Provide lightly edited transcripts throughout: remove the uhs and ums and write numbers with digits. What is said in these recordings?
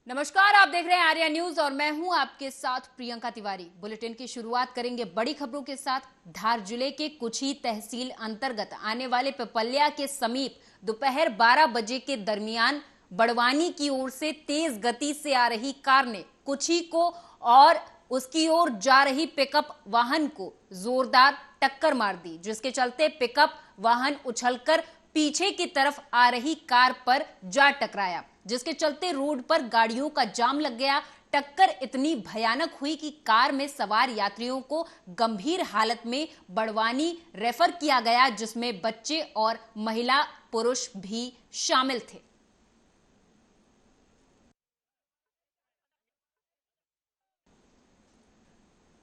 नमस्कार, आप देख रहे हैं आर्या न्यूज और मैं हूं आपके साथ प्रियंका तिवारी। बुलेटिन की शुरुआत करेंगे बड़ी खबरों के साथ। धार जिले के कुछी तहसील अंतर्गत आने वाले पिपल्या के समीप दोपहर 12 बजे के दरमियान बड़वानी की ओर से तेज गति से आ रही कार ने कुछी को और उसकी ओर जा रही पिकअप वाहन को जोरदार टक्कर मार दी, जिसके चलते पिकअप वाहन उछलकर पीछे की तरफ आ रही कार पर जा टकराया, जिसके चलते रोड पर गाड़ियों का जाम लग गया। टक्कर इतनी भयानक हुई कि कार में सवार यात्रियों को गंभीर हालत में बड़वानी रेफर किया गया, जिसमें बच्चे और महिला पुरुष भी शामिल थे।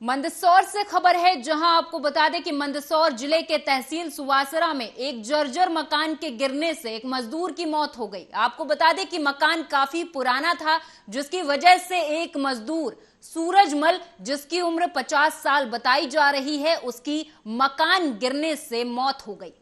मंदसौर से खबर है, जहां आपको बता दें कि मंदसौर जिले के तहसील सुवासरा में एक जर्जर मकान के गिरने से एक मजदूर की मौत हो गई। आपको बता दें कि मकान काफी पुराना था, जिसकी वजह से एक मजदूर सूरजमल, जिसकी उम्र 50 साल बताई जा रही है, उसकी मकान गिरने से मौत हो गई।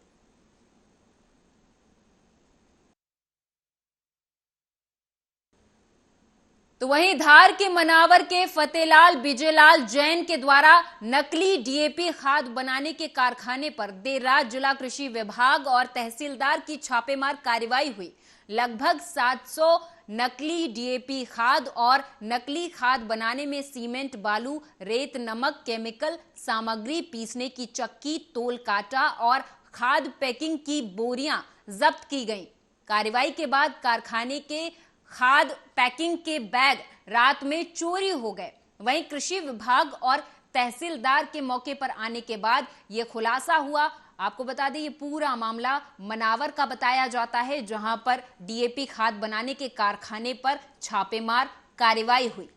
तो वहीं धार के मनावर के फतेलाल विजयलाल जैन के द्वारा नकली डीएपी खाद बनाने के कारखाने पर देर रात जिला कृषि विभाग और तहसीलदार की छापेमार कार्रवाई हुई। लगभग 700 नकली डीएपी खाद और नकली खाद बनाने में सीमेंट, बालू, रेत, नमक, केमिकल सामग्री, पीसने की चक्की, तोल काटा और खाद पैकिंग की बोरियां जब्त की गई। कार्रवाई के बाद कारखाने के खाद पैकिंग के बैग रात में चोरी हो गए। वहीं कृषि विभाग और तहसीलदार के मौके पर आने के बाद यह खुलासा हुआ। आपको बता दें, ये पूरा मामला मनावर का बताया जाता है, जहां पर डीएपी खाद बनाने के कारखाने पर छापेमार कार्रवाई हुई।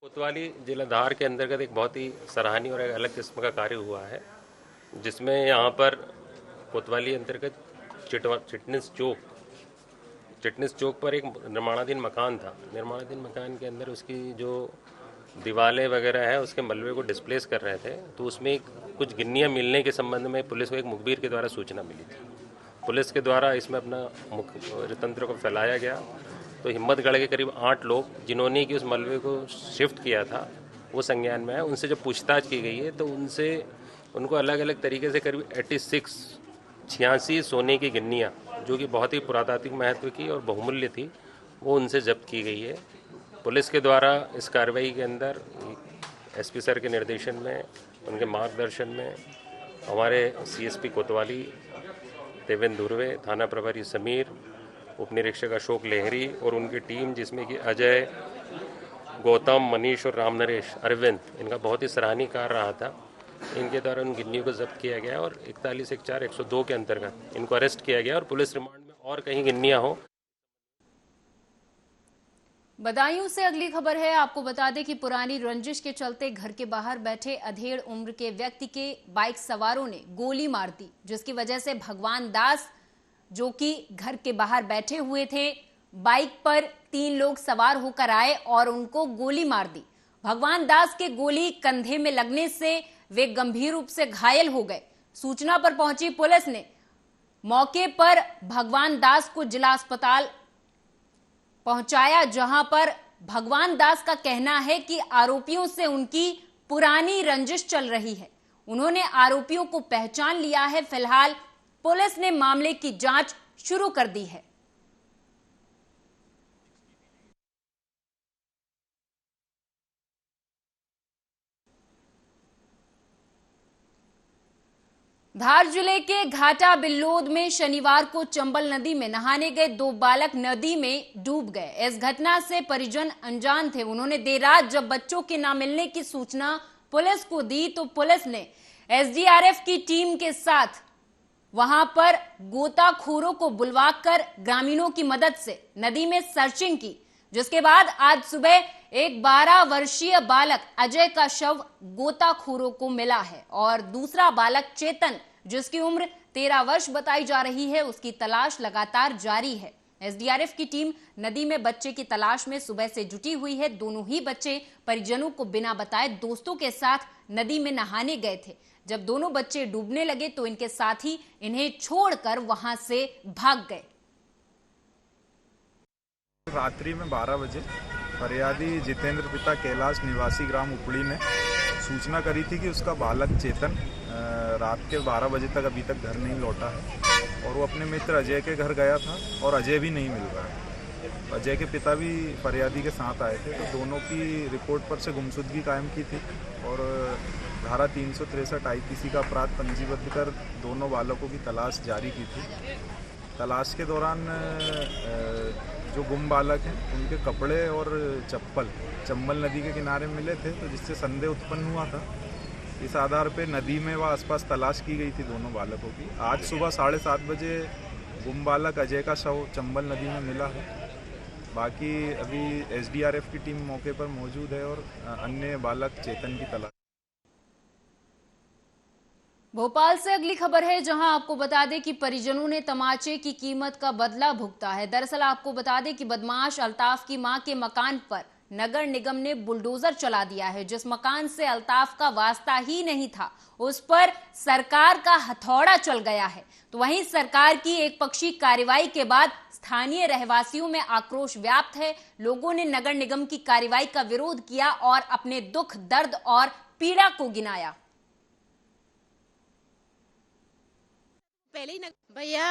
कोतवाली जिला धार के अंतर्गत एक बहुत ही सराहनीय और एक अलग किस्म का कार्य हुआ है, जिसमें यहाँ पर कोतवाली अंतर्गत चिटनिस चौक पर एक निर्माणाधीन मकान था। निर्माणाधीन मकान के अंदर उसकी जो दीवारें वगैरह है, उसके मलबे को डिस्प्लेस कर रहे थे, तो उसमें कुछ गिन्नियाँ मिलने के संबंध में पुलिस को एक मुखबिर के द्वारा सूचना मिली थी। पुलिस के द्वारा इसमें अपना तंत्र को फैलाया गया। तो हिम्मतगढ़ के करीब 8 लोग जिन्होंने कि उस मलबे को शिफ्ट किया था, वो संज्ञान में है। उनसे जब पूछताछ की गई है तो उनको अलग अलग तरीके से करीब 86 सोने की गिन्नियाँ, जो कि बहुत ही पुरातात्विक महत्व की और बहुमूल्य थी, वो उनसे जब्त की गई है। पुलिस के द्वारा इस कार्रवाई के अंदर एसपी सर के निर्देशन में, उनके मार्गदर्शन में हमारे सीएसपी कोतवाली देवेंद्र धुर्वे, थाना प्रभारी समीर, उप निरीक्षक अशोक लेहरी और उनकी टीम, जिसमें कि अजय, गौतम, मनीष और राम नरेश, अरविंद, इनका बहुत ही सराहनीय कार्य रहा था। इनके द्वारा उन गिन्नियों को जब्त किया गया और 41/4/102 के अंतर्गत इनको अरेस्ट किया गया और पुलिस रिमांड में और कहीं गिन्नियां हो। बदायूं से अगली खबर है। आपको बता दें कि पुरानी रंजिश के चलते घर के बाहर बैठे अधेड़ उम्र के व्यक्ति के बाइक सवारों ने गोली मार दी, जिसकी वजह से भगवान दास, जो कि घर के बाहर बैठे हुए थे, बाइक पर 3 लोग सवार होकर आए और उनको गोली मार दी। भगवान दास के गोली कंधे में लगने से वे गंभीर रूप से घायल हो गए। सूचना पर पहुंची पुलिस ने मौके पर भगवान दास को जिला अस्पताल पहुंचाया, जहां पर भगवान दास का कहना है कि आरोपियों से उनकी पुरानी रंजिश चल रही है। उन्होंने आरोपियों को पहचान लिया है। फिलहाल पुलिस ने मामले की जांच शुरू कर दी है। धार जिले के घाटा बिल्लोद में शनिवार को चंबल नदी में नहाने गए 2 बालक नदी में डूब गए। इस घटना से परिजन अनजान थे। उन्होंने देर रात जब बच्चों के न मिलने की सूचना पुलिस को दी, तो पुलिस ने एसडीआरएफ की टीम के साथ वहां पर गोताखोरों को बुलवाकर ग्रामीणों की मदद से नदी में सर्चिंग की, जिसके बाद आज सुबह एक 12 वर्षीय बालक अजय का शव गोताखोरों को मिला है और दूसरा बालक चेतन, जिसकी उम्र 13 वर्ष बताई जा रही है, उसकी तलाश लगातार जारी है। एसडीआरएफ की टीम नदी में बच्चे की तलाश में सुबह से जुटी हुई है। दोनों ही बच्चे परिजनों को बिना बताए दोस्तों के साथ नदी में नहाने गए थे। जब दोनों बच्चे डूबने लगे तो इनके साथी इन्हें छोड़कर वहां से भाग गए। रात्रि में 12 बजे फरियादी जितेंद्र पिता कैलाश निवासी ग्राम उपड़ी ने सूचना करी थी कि उसका बालक चेतन रात के 12 बजे तक अभी तक घर नहीं लौटा है और वो अपने मित्र अजय के घर गया था और अजय भी नहीं मिल रहा है। अजय के पिता भी फरियादी के साथ आए थे, तो दोनों की रिपोर्ट पर से गुमशुदगी कायम की थी और धारा 363 IPC का अपराध पंजीबद्ध कर दोनों बालकों की तलाश जारी की थी। तलाश के दौरान जो गुम बालक हैं उनके कपड़े और चप्पल चंबल नदी के किनारे मिले थे, तो जिससे संदेह उत्पन्न हुआ था। इस आधार पे नदी में व आसपास तलाश की गई थी दोनों बालकों की। आज सुबह 7:30 बजे गुम बालक अजय का शव चंबल नदी में मिला है। बाकी अभी SDRF की टीम मौके पर मौजूद है और अन्य बालक चेतन की तलाश। भोपाल से अगली खबर है, जहां आपको बता दें कि परिजनों ने तमाचे की कीमत का बदला भुगता है। दरअसल आपको बता दें कि बदमाश अल्ताफ की मां के मकान पर नगर निगम ने बुलडोजर चला दिया है। जिस मकान से अल्ताफ का वास्ता ही नहीं था, उस पर सरकार का हथौड़ा चल गया है। तो वहीं सरकार की एकपक्षीय कार्रवाई के बाद स्थानीय रहवासियों में आक्रोश व्याप्त है। लोगों ने नगर निगम की कार्रवाई का विरोध किया और अपने दुख, दर्द और पीड़ा को गिनाया। पहले ही भैया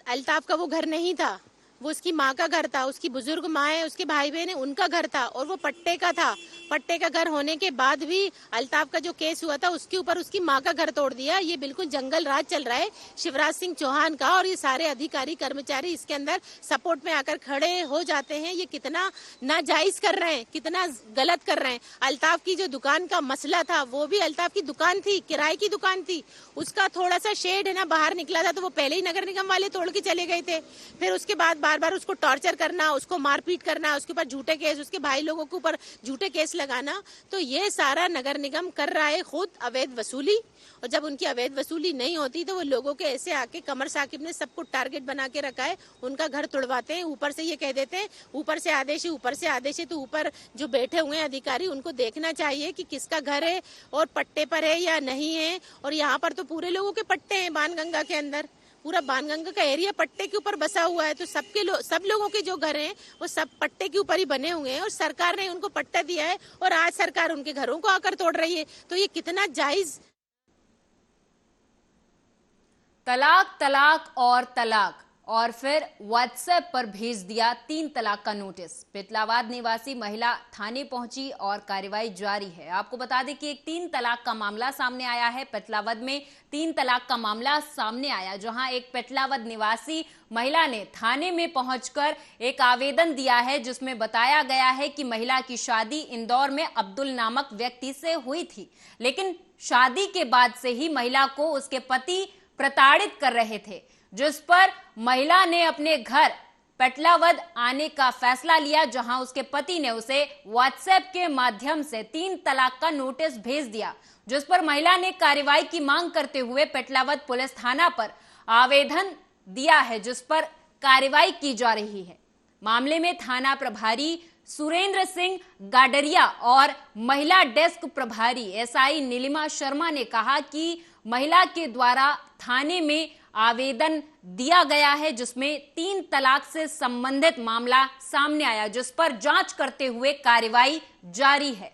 अल्ताफ का वो घर नहीं था, वो उसकी माँ का घर था। उसकी बुजुर्ग माँ है, उसके भाई बहन है, उनका घर था और वो पट्टे का था। पट्टे का घर होने के बाद भी अल्ताफ का जो केस हुआ था उसके ऊपर उसकी माँ का घर तोड़ दिया। ये बिल्कुल जंगल राज चल रहा है शिवराज सिंह चौहान का, और ये सारे अधिकारी कर्मचारी इसके अंदर सपोर्ट में आकर खड़े हो जाते हैं। ये कितना नाजायज कर रहे हैं, कितना गलत कर रहे हैं। अल्ताफ की जो दुकान का मसला था, वो भी अल्ताफ की दुकान थी, किराए की दुकान थी। उसका थोड़ा सा शेड है ना बाहर निकला था, तो वो पहले ही नगर निगम वाले तोड़ के चले गए थे। फिर उसके बाद बार बार उसको टॉर्चर करना, उसको मारपीट करना, उसके ऊपर झूठे केस, उसके भाई लोगों के ऊपर झूठे केस लगाना, तो ये सारा नगर निगम कर रहा है खुद अवैध वसूली। और जब उनकी अवैध वसूली नहीं होती तो वो लोगों के ऐसे आके, कमर साकिब ने सबको टारगेट बना के रखा है, उनका घर तोड़वाते हैं। ऊपर से ये कह देते हैं ऊपर से आदेश है, ऊपर से आदेश है। तो ऊपर जो बैठे हुए हैं अधिकारी, उनको देखना चाहिए कि किसका घर है और पट्टे पर है या नहीं है। और यहाँ पर तो पूरे लोगों के पट्टे हैं। बाणगंगा के अंदर पूरा बाणगंगा का एरिया पट्टे के ऊपर बसा हुआ है, तो सब लोगों के जो घर हैं वो सब पट्टे के ऊपर ही बने हुए हैं और सरकार ने उनको पट्टा दिया है और आज सरकार उनके घरों को आकर तोड़ रही है। तो ये कितना जायज। तलाक, तलाक और तलाक, और फिर व्हाट्सएप पर भेज दिया 3 तलाक का नोटिस। पेटलावाद निवासी महिला थाने पहुंची और कार्रवाई जारी है। आपको बता दें कि एक 3 तलाक का मामला सामने आया है। पेटलावद में 3 तलाक का मामला सामने आया, जहां एक पेटलावद निवासी महिला ने थाने में पहुंचकर एक आवेदन दिया है, जिसमें बताया गया है कि महिला की शादी इंदौर में अब्दुल नामक व्यक्ति से हुई थी, लेकिन शादी के बाद से ही महिला को उसके पति प्रताड़ित कर रहे थे, जिस पर महिला ने अपने घर पेटलावद आने का फैसला लिया, जहां उसके पति ने उसे व्हाट्सएप के माध्यम से 3 तलाक का नोटिस भेज दिया, जिस पर महिला ने कार्रवाई की मांग करते हुए पेटलावद पुलिस थाना पर आवेदन दिया है, जिस पर कार्रवाई की जा रही है। मामले में थाना प्रभारी सुरेंद्र सिंह गाडरिया और महिला डेस्क प्रभारी SI नीलिमा शर्मा ने कहा कि महिला के द्वारा थाने में आवेदन दिया गया है, जिसमें 3 तलाक से संबंधित मामला सामने आया, जिस पर जांच करते हुए कार्रवाई जारी है।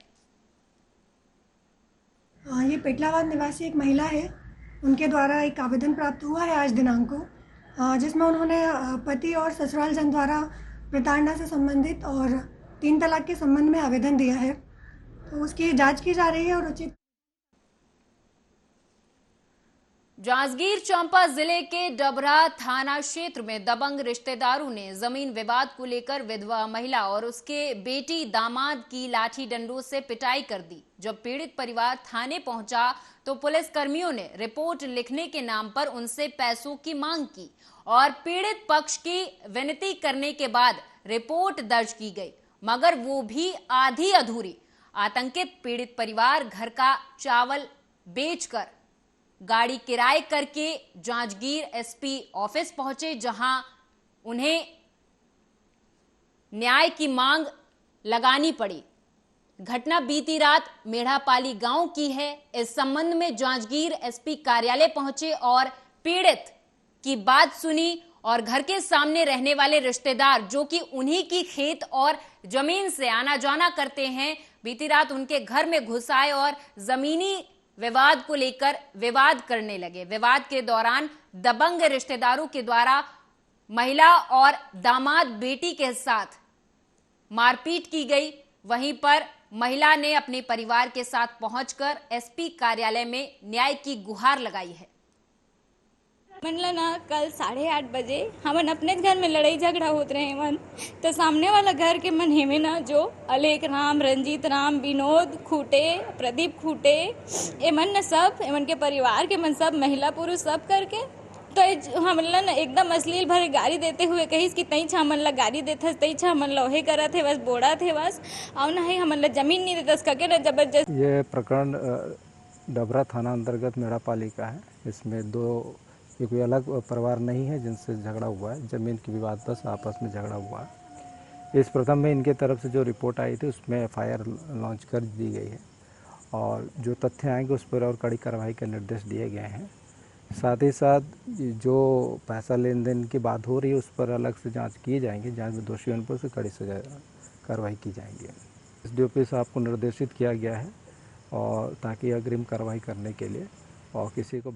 ये पेटलावाद निवासी एक महिला है, उनके द्वारा एक आवेदन प्राप्त हुआ है आज दिनांक को, जिसमें उन्होंने पति और ससुराल जन द्वारा प्रताड़ना से संबंधित और 3 तलाक के संबंध में आवेदन दिया है। तो उसकी जांच की जा रही है और उचित। जांजगीर चांपा जिले के डबरा थाना क्षेत्र में दबंग रिश्तेदारों ने जमीन विवाद को लेकर विधवा महिला और उसके बेटी दामाद की लाठी डंडों से पिटाई कर दी। जब पीड़ित परिवार थाने पहुंचा तो पुलिस कर्मियों ने रिपोर्ट लिखने के नाम पर उनसे पैसों की मांग की और पीड़ित पक्ष की विनती करने के बाद रिपोर्ट दर्ज की गई, मगर वो भी आधी अधूरी। आतंकित पीड़ित परिवार घर का चावल बेचकर गाड़ी किराए करके जांजगीर SP ऑफिस पहुंचे, जहां उन्हें न्याय की मांग लगानी पड़ी। घटना बीती रात मेढ़ापाली गांव की है। इस संबंध में जांजगीर SP कार्यालय पहुंचे और पीड़ित की बात सुनी और घर के सामने रहने वाले रिश्तेदार जो कि उन्हीं की खेत और जमीन से आना जाना करते हैं, बीती रात उनके घर में घुस आए और जमीनी विवाद को लेकर विवाद करने लगे। विवाद के दौरान दबंग रिश्तेदारों के द्वारा महिला और दामाद बेटी के साथ मारपीट की गई। वहीं पर महिला ने अपने परिवार के साथ पहुंचकर एसपी कार्यालय में न्याय की गुहार लगाई है। मतलब ना कल 8:30 बजे हमन अपने घर में लड़ाई झगड़ा होत रहे मन, तो सामने वाला घर के मन हेमे ना जो अलेख राम, रंजीत राम, विनोद खूटे, प्रदीप खूटे, एमन न सब एमन के परिवार के मन सब महिला पुरुष सब करके तो हमन ना एकदम अश्लील भरे गाली देते हुए कहिस कि तई छा हमन ला गाली देथस, तई छा हमन लोहे करत है बस बोड़ा थे बस और ना है हमन ला जमीन नहीं देतस कके ना जबरदस्त। ये प्रकरण डबरा थाना अंतर्गत मेड़ापाली का है। इसमें ये कोई अलग परिवार नहीं है जिनसे झगड़ा हुआ है, जमीन की विवाद बस आपस में झगड़ा हुआ है। इस प्रथम में इनके तरफ से जो रिपोर्ट आई थी उसमें एफआईआर लॉन्च कर दी गई है और जो तथ्य आएंगे उस पर और कड़ी कार्रवाई के निर्देश दिए गए हैं। साथ ही साथ जो पैसा लेन देन की बात हो रही है उस पर अलग से जांच की जाएंगी, जांच में दोषी होने पर उसे कड़ी सजा कार्रवाई की जाएंगी। एसडीओपी साहब को निर्देशित किया गया है और ताकि अग्रिम कार्रवाई करने के लिए और किसी को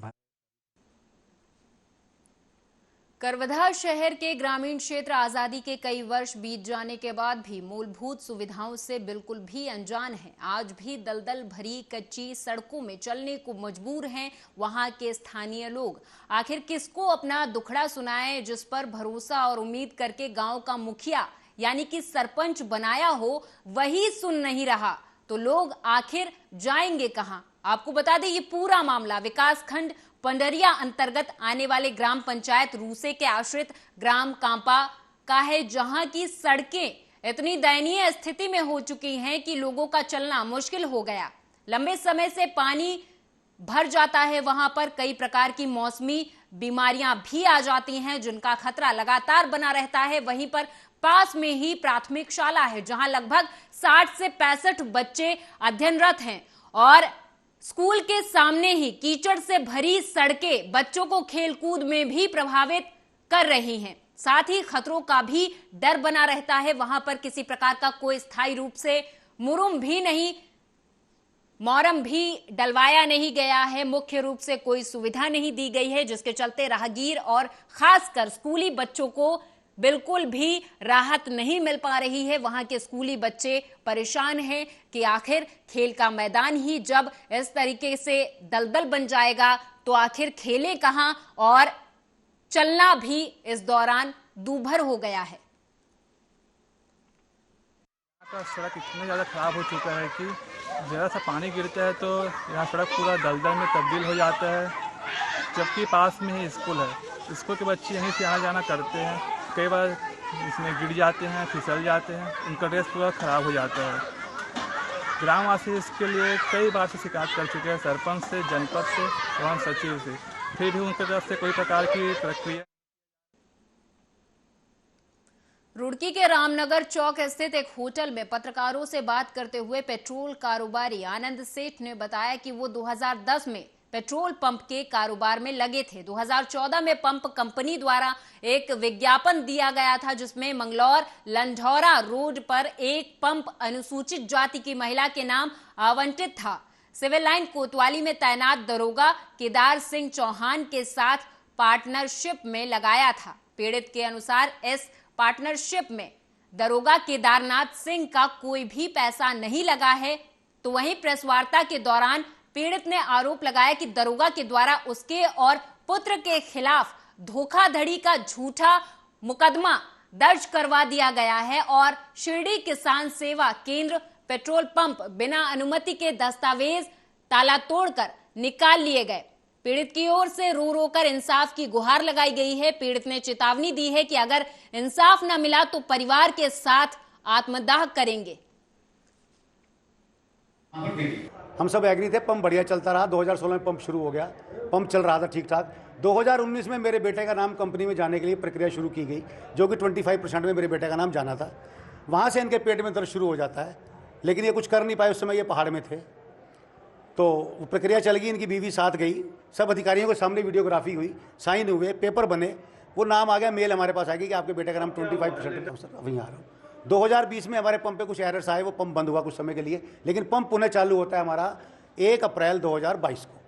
करवधा शहर के ग्रामीण क्षेत्र आजादी के कई वर्ष बीत जाने के बाद भी मूलभूत सुविधाओं से बिल्कुल भी अनजान है। आज भी दलदल भरी कच्ची सड़कों में चलने को मजबूर हैं वहां के स्थानीय लोग। आखिर किसको अपना दुखड़ा सुनाएं, जिस पर भरोसा और उम्मीद करके गांव का मुखिया यानी कि सरपंच बनाया हो वही सुन नहीं रहा, तो लोग आखिर जाएंगे कहां? आपको बता दें ये पूरा मामला विकास खंड पंडरिया अंतर्गत आने वाले ग्राम पंचायत रूसे के आश्रित ग्राम कांपा का है, जहां की सड़कें इतनी दयनीय स्थिति में हो चुकी हैं कि लोगों का चलना मुश्किल हो गया। लंबे समय से पानी भर जाता है, वहां पर कई प्रकार की मौसमी बीमारियां भी आ जाती हैं जिनका खतरा लगातार बना रहता है। वहीं पर पास में ही प्राथमिक शाला है जहां लगभग 60 से 65 बच्चे अध्ययनरत हैं और स्कूल के सामने ही कीचड़ से भरी सड़कें बच्चों को खेलकूद में भी प्रभावित कर रही हैं। साथ ही खतरों का भी डर बना रहता है। वहां पर किसी प्रकार का कोई स्थायी रूप से मुरुम भी नहीं, मोरम भी डलवाया नहीं गया है। मुख्य रूप से कोई सुविधा नहीं दी गई है, जिसके चलते राहगीर और खासकर स्कूली बच्चों को बिल्कुल भी राहत नहीं मिल पा रही है। वहां के स्कूली बच्चे परेशान हैं कि आखिर खेल का मैदान ही जब इस तरीके से दलदल बन जाएगा तो आखिर खेले कहां, और चलना भी इस दौरान दूभर हो गया है। सड़क इतना ज़्यादा खराब हो चुका है कि ज़रा सा पानी गिरता है तो यहाँ सड़क पूरा दलदल में तब्दील हो जाता है, जबकि पास में ही स्कूल है। स्कूल के बच्चे यहीं से आना जाना करते हैं, कई बार इसमें गिर जाते हैं, फिसल जाते हैं, उनका ड्रेस पूरा ख़राब हो जाता है। ग्रामवासी इसके लिए कई बार से शिकायत कर चुके हैं, सरपंच से, जनपद से एवं सचिव से, फिर भी उनकी तरफ से कोई प्रकार की प्रक्रिया। रुड़की के रामनगर चौक स्थित एक होटल में पत्रकारों से बात करते हुए पेट्रोल कारोबारी आनंद सेठ ने बताया कि वो 2010 में पेट्रोल पंप के कारोबार में लगे थे। 2014 में पंप कंपनी द्वारा एक विज्ञापन दिया गया था जिसमें मंगलौर लंढौरा रोड पर एक पंप अनुसूचित जाति की महिला के नाम आवंटित था। सिविल लाइन कोतवाली में तैनात दरोगा केदार सिंह चौहान के साथ पार्टनरशिप में लगाया था। पीड़ित के अनुसार इस पार्टनरशिप में दरोगा केदारनाथ सिंह का कोई भी पैसा नहीं लगा है। तो वहीं प्रेस वार्ता के दौरान पीड़ित ने आरोप लगाया कि दरोगा के द्वारा उसके और पुत्र के खिलाफ धोखाधड़ी का झूठा मुकदमा दर्ज करवा दिया गया है और शिरडी किसान सेवा केंद्र पेट्रोल पंप बिना अनुमति के दस्तावेज ताला तोड़कर निकाल लिए गए। पीड़ित की ओर से रो रो कर इंसाफ की गुहार लगाई गई है। पीड़ित ने चेतावनी दी है कि अगर इंसाफ न मिला तो परिवार के साथ आत्मदाह करेंगे। हम सब एग्री थे, पंप बढ़िया चलता रहा। 2016 में पंप शुरू हो गया, पंप चल रहा था ठीक ठाक। 2019 में मेरे बेटे का नाम कंपनी में जाने के लिए प्रक्रिया शुरू की गई, जो कि 25% में मेरे बेटे का नाम जाना था। वहाँ से इनके पेट में दर्द शुरू हो जाता है, लेकिन ये कुछ कर नहीं पाए। उस समय ये पहाड़ में थे, तो प्रक्रिया चल गई। इनकी बीवी साथ गई, सब अधिकारियों के सामने वीडियोग्राफी हुई, साइन हुए, पेपर बने। वो नाम आ गया, मेल हमारे पास आ गई कि आपके बेटे का नाम 25%। सर वहीं आ रहा हूँ। 2020 में हमारे पंप पे कुछ एरर्स आए, वो पंप बंद हुआ कुछ समय के लिए, लेकिन पंप पुनः चालू होता है हमारा 1 अप्रैल 2022 को।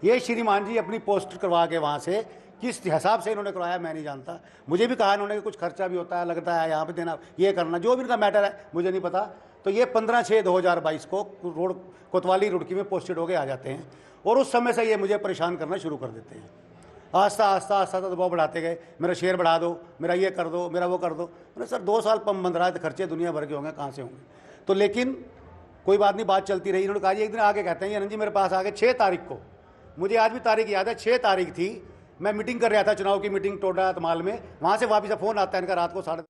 ये श्रीमान जी अपनी पोस्ट करवा के वहाँ से किस हिसाब से इन्होंने करवाया मैं नहीं जानता। मुझे भी कहा इन्होंने कि कुछ खर्चा भी होता है, लगता है यहाँ पे देना, ये करना, जो भी इनका मैटर है मुझे नहीं पता। तो ये 15/6/2022 को रोड कोतवाली रुड़की में पोस्टेड होके आ जाते हैं और उस समय से ये मुझे परेशान करना शुरू कर देते हैं। आस्ता आस्ता दबाव बढ़ाते गए, मेरा शेयर बढ़ा दो, मेरा ये कर दो, मेरा वो कर दो। मैंने सर 2 साल पंप बंद रहा है तो खर्चे दुनिया भर के होंगे, कहाँ से होंगे। तो लेकिन कोई बात नहीं, बात चलती रही। इन्होंने कहा जी एक दिन आके कहते हैं आनंद जी मेरे पास आके 6 तारीख को, मुझे आज भी तारीख याद है, 6 तारीख थी, मैं मीटिंग कर रहा था, चुनाव की मीटिंग टोडा तमाल में, वहाँ से वापस फ़ोन आता है इनका रात को 10:30।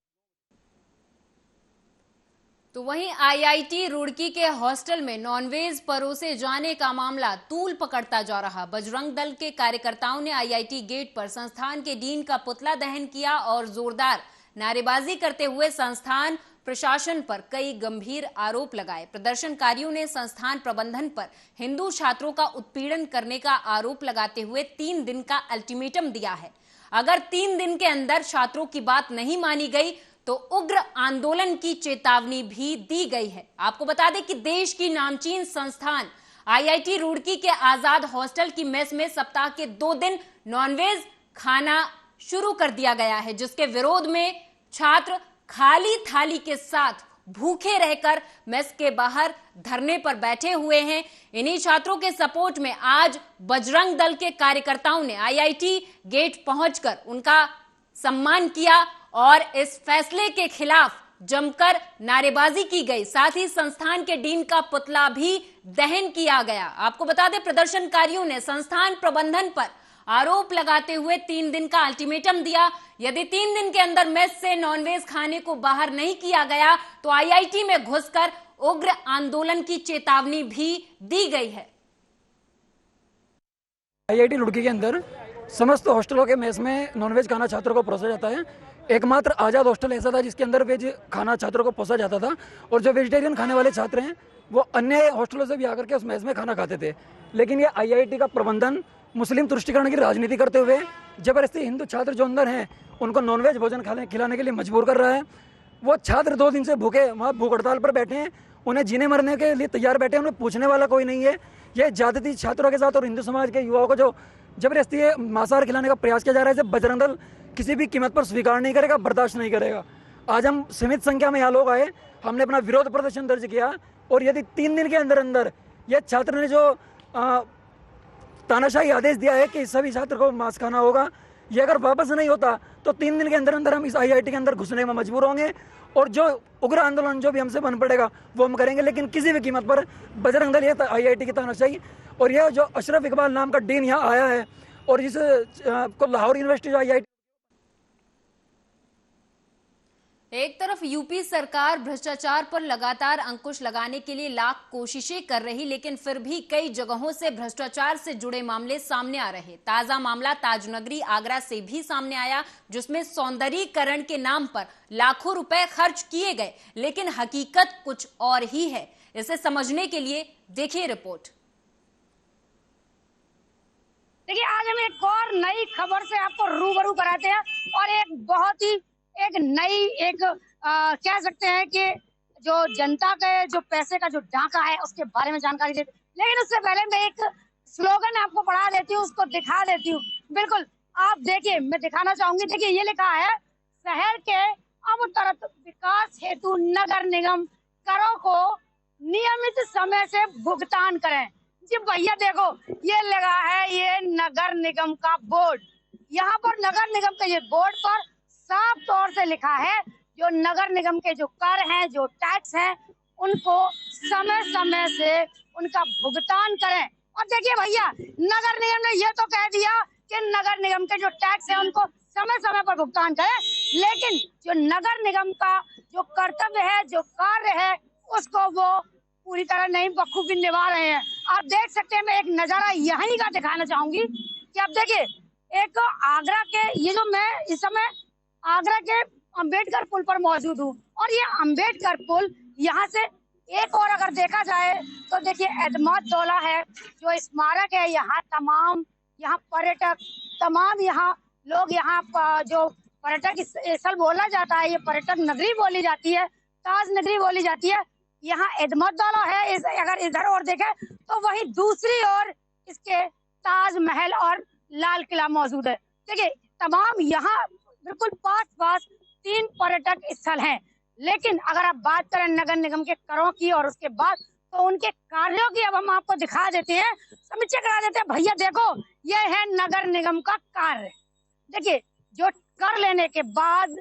तो वहीं आईआईटी रुड़की के हॉस्टल में नॉनवेज परोसे जाने का मामला तूल पकड़ता जा रहा। बजरंग दल के कार्यकर्ताओं ने आईआईटी गेट पर संस्थान के डीन का पुतला दहन किया और जोरदार नारेबाजी करते हुए संस्थान प्रशासन पर कई गंभीर आरोप लगाए। प्रदर्शनकारियों ने संस्थान प्रबंधन पर हिंदू छात्रों का उत्पीड़न करने का आरोप लगाते हुए 3 दिन का अल्टीमेटम दिया है। अगर 3 दिन के अंदर छात्रों की बात नहीं मानी गई तो उग्र आंदोलन की चेतावनी भी दी गई है। आपको बता दें कि देश की नामचीन संस्थान आईआईटी रुड़की के आजाद हॉस्टल की मेस में सप्ताह के 2 दिन नॉनवेज खाना शुरू कर दिया गया है, जिसके विरोध में छात्र खाली थाली के साथ भूखे रहकर मेस के बाहर धरने पर बैठे हुए हैं। इन्हीं छात्रों के सपोर्ट में आज बजरंग दल के कार्यकर्ताओं ने आईआईटी गेट पहुंचकर उनका सम्मान किया और इस फैसले के खिलाफ जमकर नारेबाजी की गई। साथ ही संस्थान के डीन का पुतला भी दहन किया गया। आपको बता दें प्रदर्शनकारियों ने संस्थान प्रबंधन पर आरोप लगाते हुए 3 दिन का अल्टीमेटम दिया। यदि 3 दिन के अंदर मेस से नॉनवेज खाने को बाहर नहीं किया गया तो आईआईटी में घुसकर उग्र आंदोलन की चेतावनी भी दी गई है। आईआईटी रुड़की के अंदर समस्त हॉस्टलों के मेस में नॉनवेज खाना छात्रों को परोसा जाता है। एकमात्र आज़ाद हॉस्टल ऐसा था जिसके अंदर वेज खाना छात्रों को परोसा जाता था और जो वेजिटेरियन खाने वाले छात्र हैं वो अन्य हॉस्टलों से भी आकर के उस मेस में खाना खाते थे। लेकिन ये आईआईटी का प्रबंधन मुस्लिम तुष्टिकरण की राजनीति करते हुए जबरदस्ती हिंदू छात्र जो अंदर हैं उनको नॉनवेज भोजन खिलाने के लिए मजबूर कर रहा है। वो छात्र 2 दिन से भूखे वहाँ भूख हड़ताल पर बैठे हैं, उन्हें जीने मरने के लिए तैयार बैठे हैं, उन्हें पूछने वाला कोई नहीं है। ये ज्यादती छात्रों के साथ और हिंदू समाज के युवाओं को जो जबरदस्ती मांसाहार खिलाने का प्रयास किया जा रहा है, इसे बजरंग दल किसी भी कीमत पर स्वीकार नहीं करेगा, बर्दाश्त नहीं करेगा। आज हम सीमित संख्या में यहाँ लोग आए, हमने अपना विरोध प्रदर्शन दर्ज किया और यदि 3 दिन के अंदर अंदर ये छात्र ने जो तानाशाही आदेश दिया है कि सभी छात्र को मांस खाना होगा, ये अगर वापस नहीं होता तो 3 दिन के अंदर अंदर हम इस आईआईटी के अंदर घुसने में मजबूर होंगे और जो उग्र आंदोलन जो भी हमसे बन पड़ेगा वो हम करेंगे। लेकिन किसी भी कीमत पर बजरंग दल ये आईआईटी की तानाशाही और यह जो अशरफ इकबाल नाम का डीन यहाँ आया है और जिस को लाहौर यूनिवर्सिटी जो आईआईटी। एक तरफ यूपी सरकार भ्रष्टाचार पर लगातार अंकुश लगाने के लिए लाख कोशिशें कर रही, लेकिन फिर भी कई जगहों से भ्रष्टाचार से जुड़े मामले सामने आ रहे। ताजा मामला ताजनगरी आगरा से भी सामने आया, जिसमें सौंदर्यीकरण के नाम पर लाखों रुपए खर्च किए गए, लेकिन हकीकत कुछ और ही है। इसे समझने के लिए देखिए रिपोर्ट। देखिए, आज हम एक और नई खबर से आपको रूबरू कराते हैं और एक बहुत ही नई कह सकते हैं कि जो जनता के जो पैसे का जो डाका है उसके बारे में जानकारी देते। लेकिन उससे पहले मैं एक स्लोगन आपको पढ़ा देती हूँ, उसको दिखा देती हूँ। बिल्कुल आप देखिए, मैं दिखाना चाहूंगी। देखिए ये लिखा है, शहर के अवतरत विकास हेतु नगर निगम करों को नियमित समय से भुगतान करें। जी भैया देखो, ये लगा है ये नगर निगम का बोर्ड। यहाँ पर नगर निगम के ये बोर्ड पर साफ तौर से लिखा है जो नगर निगम के जो कर हैं, जो टैक्स हैं, उनको समय समय से उनका भुगतान करें। और देखिए भैया, नगर निगम ने ये तो कह दिया कि नगर निगम के जो टैक्स है उनको समय समय पर भुगतान करें, लेकिन जो नगर निगम का जो कर्तव्य है, जो कार्य है, उसको वो पूरी तरह नहीं बखूबी निभा रहे हैं। आप देख सकते हैं, मैं एक नजारा यहीं का दिखाना चाहूंगी कि आप देखिए, एक आगरा के ये जो मैं इस समय आगरा के अंबेडकर पुल पर मौजूद हूँ और ये अंबेडकर पुल यहाँ से एक और अगर देखा जाए तो देखिए एतमाद दौला है जो स्मारक है। यहाँ तमाम पर्यटक, तमाम यहाँ लोग यहाँ जो पर्यटक स्थल बोला जाता है, ये पर्यटक नगरी बोली जाती है, ताज नगरी बोली जाती है। यहाँ एदमतदौला है, अगर इधर और देखें तो वही दूसरी ओर इसके ताजमहल और लाल किला मौजूद है। देखिए तमाम यहाँ बिल्कुल पास 3 पर्यटक स्थल हैं। लेकिन अगर आप बात करें नगर निगम के करों की और उसके बाद तो उनके कार्यों की अब हम आपको दिखा देते हैं, समीक्षा करा देते हैं। भैया देखो, ये है नगर निगम का कार्य। देखिए जो कर लेने के बाद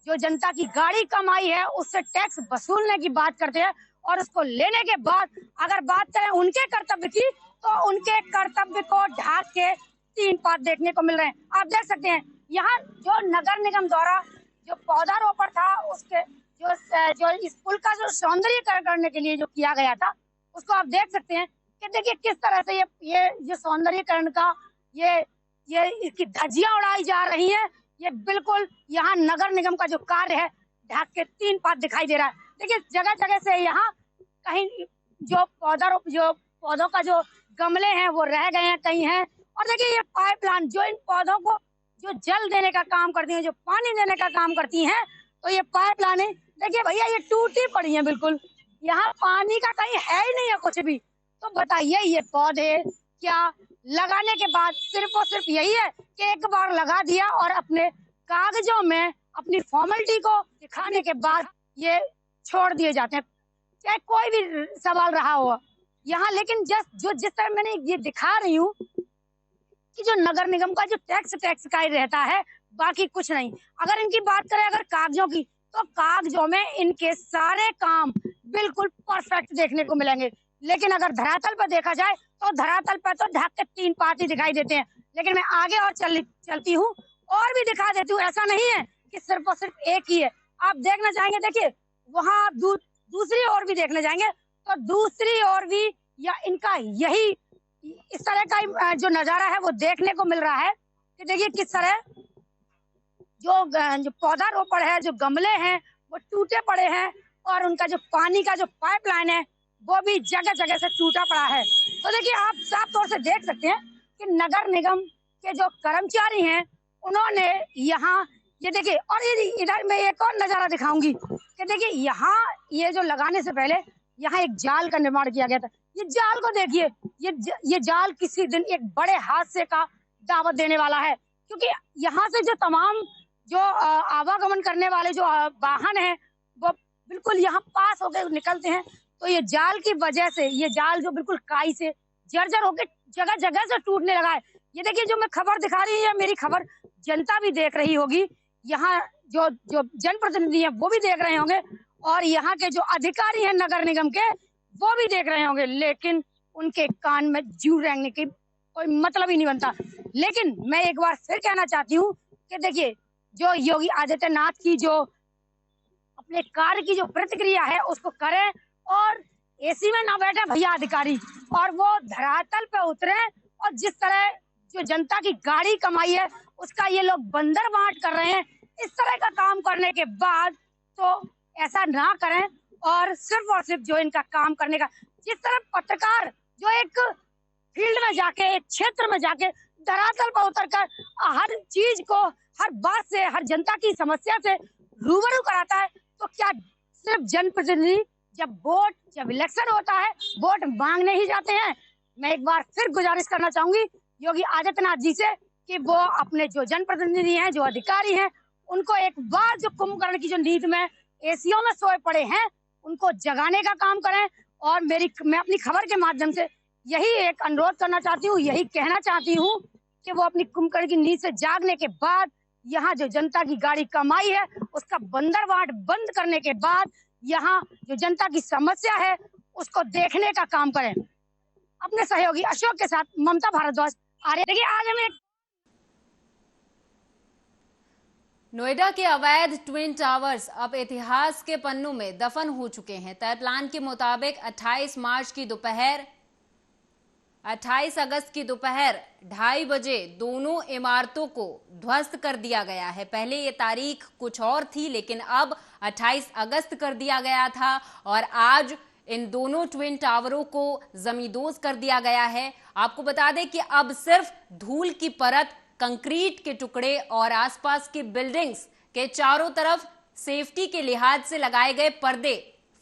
जो जनता की गाड़ी कमाई है उससे टैक्स वसूलने की बात करते हैं, और उसको लेने के बाद अगर बात करें उनके कर्तव्य की तो उनके कर्तव्य को ढाक के 3 पात देखने को मिल रहे हैं। आप देख सकते हैं यहाँ जो नगर निगम द्वारा जो पौधारोपण था उसके जो इस पुल का जो सौंदर्यीकरण करने के लिए जो किया गया था उसको आप देख सकते हैं कि देखिए किस तरह से ये सौंदर्यीकरण का ये इसकी धज्जियां उड़ाई जा रही है। ये बिल्कुल यहाँ नगर निगम का जो कार्य है ढाक के 3 पात दिखाई दे रहा है। देखिए जगह जगह से यहाँ कहीं जो पौधों का जो गमले हैं वो रह गए हैं, कहीं हैं। और देखिए ये पाइपलाइन जो इन पौधों को जो जल देने का काम करती है, जो पानी देने का काम करती हैं, तो ये पाइपलाइन देखिए भैया ये टूटी पड़ी है बिल्कुल। यहाँ पानी का कहीं है ही नहीं है कुछ भी। तो बताइए ये पौधे क्या लगाने के बाद सिर्फ और सिर्फ यही है कि एक बार लगा दिया और अपने कागजों में अपनी फॉर्मेलिटी को दिखाने के बाद ये छोड़ दिए जाते हैं, चाहे कोई भी सवाल रहा हो यहाँ। लेकिन जिस तरह मैंने ये दिखा रही हूँ कि जो नगर निगम का जो टैक्स का ही रहता है, बाकी कुछ नहीं। अगर इनकी बात करें अगर कागजों की, तो कागजों में इनके सारे काम बिल्कुल परफेक्ट देखने को मिलेंगे। लेकिन अगर धरातल पर देखा जाए तो धरातल पर तो ढक के 3 पात ही दिखाई देते हैं। लेकिन मैं आगे और चलती हूँ और भी दिखा देती हूँ। ऐसा नहीं है कि सिर्फ और सिर्फ एक ही है। आप देखना चाहेंगे, देखिए वहाँ दूसरी ओर भी देखने जाएंगे तो दूसरी ओर भी या इनका यही इस तरह का जो नजारा है वो देखने को मिल रहा है कि देखिए किस तरह जो पौधारोपण है, जो गमले हैं वो टूटे पड़े हैं, और उनका जो पानी का जो पाइपलाइन है वो भी जगह जगह से टूटा पड़ा है। तो देखिए आप साफ तौर से देख सकते हैं कि नगर निगम के जो कर्मचारी हैं उन्होंने यहाँ ये देखिए, और इधर मैं एक और नजारा दिखाऊंगी कि देखिए यहाँ ये जो लगाने से पहले यहाँ एक जाल का निर्माण किया गया था। ये जाल को देखिए, ये जाल किसी दिन एक बड़े हादसे का दावत देने वाला है, क्योंकि यहाँ से जो तमाम जो आवागमन करने वाले जो वाहन हैं वो बिल्कुल यहाँ पास होकर निकलते हैं। तो ये जाल की वजह से ये जाल जो बिल्कुल काई से जर्जर होकर जगह जगह से टूटने लगा है। ये देखिए जो मैं खबर दिखा रही है, मेरी खबर जनता भी देख रही होगी, यहाँ जो जनप्रतिनिधि हैं वो भी देख रहे होंगे, और यहाँ के जो अधिकारी हैं नगर निगम के वो भी देख रहे होंगे। लेकिन उनके कान में जू रेंगने की कोई मतलब ही नहीं बनता। लेकिन मैं एक बार फिर कहना चाहती हूँ कि देखिए जो योगी आदित्यनाथ की जो अपने कार्य की जो प्रतिक्रिया है उसको करें, और एसी में ना बैठे भैया अधिकारी, और वो धरातल पे उतरे, और जिस तरह जो जनता की गाड़ी कमाई है उसका ये लोग बंदर बांट कर रहे हैं, इस तरह का काम करने के बाद तो ऐसा ना करें। और सिर्फ जो इनका काम करने का, जिस तरह पत्रकार जो एक फील्ड में जाके, एक क्षेत्र में जाके धरातल पर उतरकर हर चीज को, हर बात से, हर जनता की समस्या से रूबरू कराता है, तो क्या सिर्फ जनप्रतिनिधि जब इलेक्शन होता है वोट मांगने ही जाते हैं? मैं एक बार फिर गुजारिश करना चाहूंगी योगी आदित्यनाथ जी से कि वो अपने जो जनप्रतिनिधि हैं, जो अधिकारी हैं, उनको एक बार जो कुंभकर्ण की जो नींद में एसीओ में सोए पड़े हैं उनको जगाने का काम करें। और मैं अपनी खबर के माध्यम से यही एक अनुरोध करना चाहती हूँ, यही कहना चाहती हूँ कि वो अपनी कुंभकर्ण की नींद से जागने के बाद यहाँ जो जनता की गाड़ी कमाई है उसका बंदरवाट बंद करने के बाद यहाँ जो जनता की समस्या है उसको देखने का काम करें। अपने सहयोगी अशोक के साथ ममता भारद्वाज आ रही है। देखिए आज हमें नोएडा के अवैध ट्विन टावर्स अब इतिहास के पन्नों में दफन हो चुके हैं। तय प्लान के मुताबिक 28 अगस्त की दोपहर 2:30 बजे दोनों इमारतों को ध्वस्त कर दिया गया है। पहले ये तारीख कुछ और थी, लेकिन अब 28 अगस्त कर दिया गया था, और आज इन दोनों ट्विन टावरों को जमींदोज कर दिया गया है। आपको बता दें कि अब सिर्फ धूल की परत कंक्रीट के टुकड़े और आसपास की बिल्डिंग्स के चारों तरफ सेफ्टी के लिहाज से लगाए गए पर्दे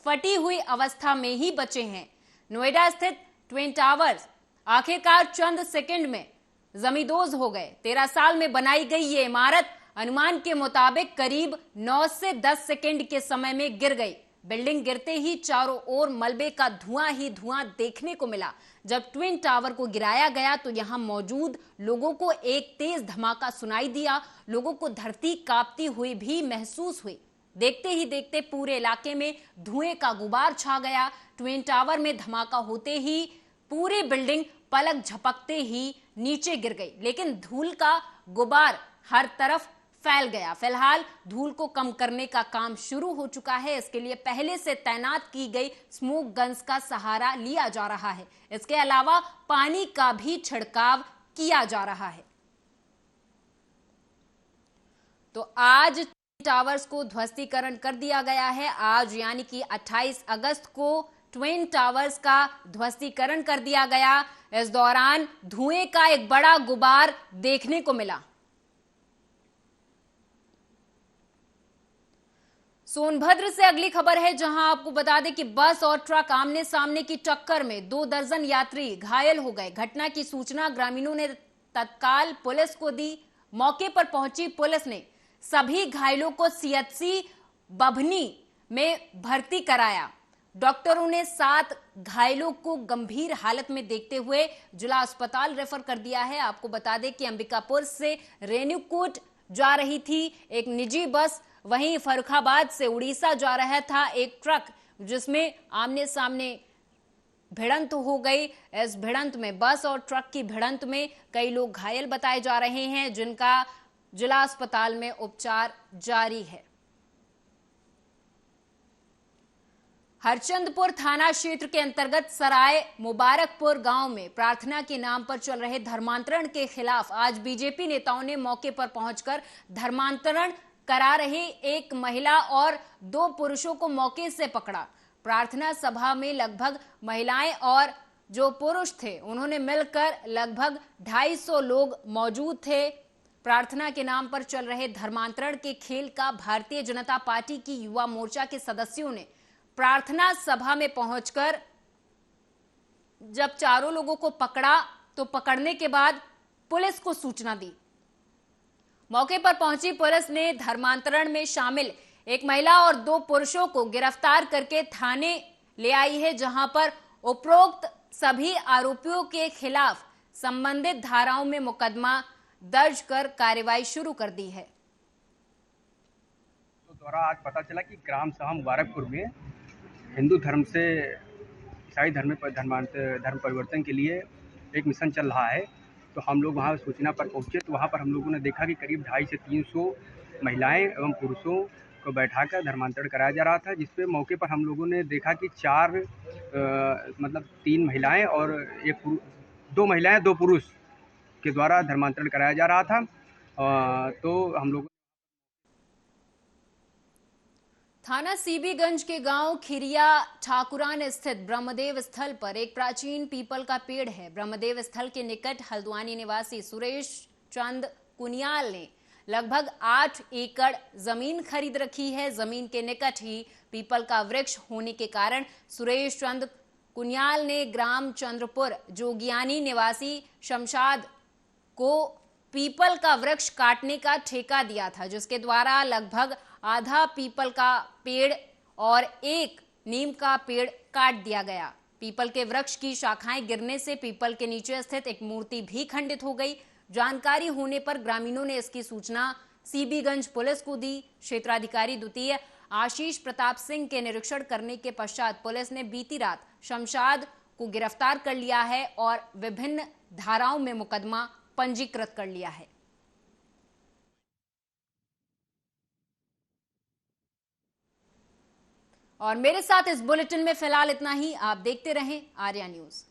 फटी हुई अवस्था में ही बचे हैं। नोएडा स्थित ट्विन टावर्स आखिरकार चंद सेकंड में जमींदोज हो गए। 13 साल में बनाई गई ये इमारत अनुमान के मुताबिक करीब 9 से 10 सेकंड के समय में गिर गई। बिल्डिंग गिरते ही चारों ओर मलबे का धुआं ही धुआं देखने को मिला। जब ट्विन टावर को गिराया गया तो यहां मौजूद लोगों को एक तेज धमाका सुनाई दिया। लोगों को धरती कांपती हुई भी महसूस हुई। देखते ही देखते पूरे इलाके में धुएं का गुबार छा गया। ट्विन टावर में धमाका होते ही पूरी बिल्डिंग पलक झपकते ही नीचे गिर गई, लेकिन धूल का गुबार हर तरफ फैल गया। फिलहाल धूल को कम करने का काम शुरू हो चुका है। इसके लिए पहले से तैनात की गई स्मोक गन्स का सहारा लिया जा रहा है। इसके अलावा पानी का भी छिड़काव किया जा रहा है। तो आज टावर्स को ध्वस्तीकरण कर दिया गया है। आज यानी कि 28 अगस्त को ट्विन टावर्स का ध्वस्तीकरण कर दिया गया। इस दौरान धुएं का एक बड़ा गुबार देखने को मिला। सोनभद्र से अगली खबर है, जहां आपको बता दें कि बस और ट्रक आमने सामने की टक्कर में 2 दर्जन यात्री घायल हो गए। घटना की सूचना ग्रामीणों ने तत्काल पुलिस को दी। मौके पर पहुंची पुलिस ने सभी घायलों को सीएचसी बभनी में भर्ती कराया। डॉक्टरों ने 7 घायलों को गंभीर हालत में देखते हुए जिला अस्पताल रेफर कर दिया है। आपको बता दें कि अंबिकापुर से रेणुकूट जा रही थी एक निजी बस, वहीं फर्रुखाबाद से उड़ीसा जा रहा था एक ट्रक, जिसमें आमने सामने भिड़ंत हो गई। इस भिड़ंत में बस और ट्रक की भिड़ंत में कई लोग घायल बताए जा रहे हैं, जिनका जिला अस्पताल में उपचार जारी है। हरचंदपुर थाना क्षेत्र के अंतर्गत सराय मुबारकपुर गांव में प्रार्थना के नाम पर चल रहे धर्मांतरण के खिलाफ आज बीजेपी नेताओं ने मौके पर पहुंचकर धर्मांतरण करा रहे एक महिला और 2 पुरुषों को मौके से पकड़ा। प्रार्थना सभा में लगभग महिलाएं और जो पुरुष थे उन्होंने मिलकर लगभग 250 लोग मौजूद थे। प्रार्थना के नाम पर चल रहे धर्मांतरण के खेल का भारतीय जनता पार्टी की युवा मोर्चा के सदस्यों ने प्रार्थना सभा में पहुंचकर जब चारों लोगों को पकड़ा तो पकड़ने के बाद पुलिस को सूचना दी। मौके पर पहुंची पुलिस ने धर्मांतरण में शामिल एक महिला और 2 पुरुषों को गिरफ्तार करके थाने ले आई है, जहां पर उपरोक्त सभी आरोपियों के खिलाफ संबंधित धाराओं में मुकदमा दर्ज कर कार्रवाई शुरू कर दी है। तो द्वारा आज पता चला कि ग्राम सभा मुबारकपुर में हिंदू धर्म से ईसाई धर्म पर धर्म परिवर्तन के लिए एक मिशन चल रहा है। तो हम लोग वहाँ सूचना पर पहुँचे तो वहाँ पर हम लोगों ने देखा कि करीब 250 से 300 महिलाएं एवं पुरुषों को बैठाकर धर्मांतरण कराया जा रहा था, जिसपे मौके पर हम लोगों ने देखा कि 3 महिलाएं और 2 महिलाएं 2 पुरुष के द्वारा धर्मांतरण कराया जा रहा था। तो हम लोग थाना सीबीगंज के गांव खिरिया ठाकुरान स्थित ब्रह्मदेव स्थल पर एक प्राचीन पीपल का पेड़ है। ब्रह्मदेव स्थल के निकट हल्द्वानी निवासी सुरेश चंद कुनियाल ने लगभग 8 एकड़ जमीन खरीद रखी है। जमीन के निकट ही पीपल का वृक्ष होने के कारण सुरेश चंद कुनियाल ने ग्राम चंद्रपुर जोगियानी निवासी शमशाद को पीपल का वृक्ष काटने का ठेका दिया था, जिसके द्वारा लगभग आधा पीपल का पेड़ और 1 नीम का पेड़ काट दिया गया। पीपल के वृक्ष की शाखाएं गिरने से पीपल के नीचे स्थित एक मूर्ति भी खंडित हो गई। जानकारी होने पर ग्रामीणों ने इसकी सूचना सीबीगंज पुलिस को दी। क्षेत्राधिकारी द्वितीय आशीष प्रताप सिंह के निरीक्षण करने के पश्चात पुलिस ने बीती रात शमशाद को गिरफ्तार कर लिया है और विभिन्न धाराओं में मुकदमा पंजीकृत कर लिया है। और मेरे साथ इस बुलेटिन में फिलहाल इतना ही। आप देखते रहें आर्या न्यूज।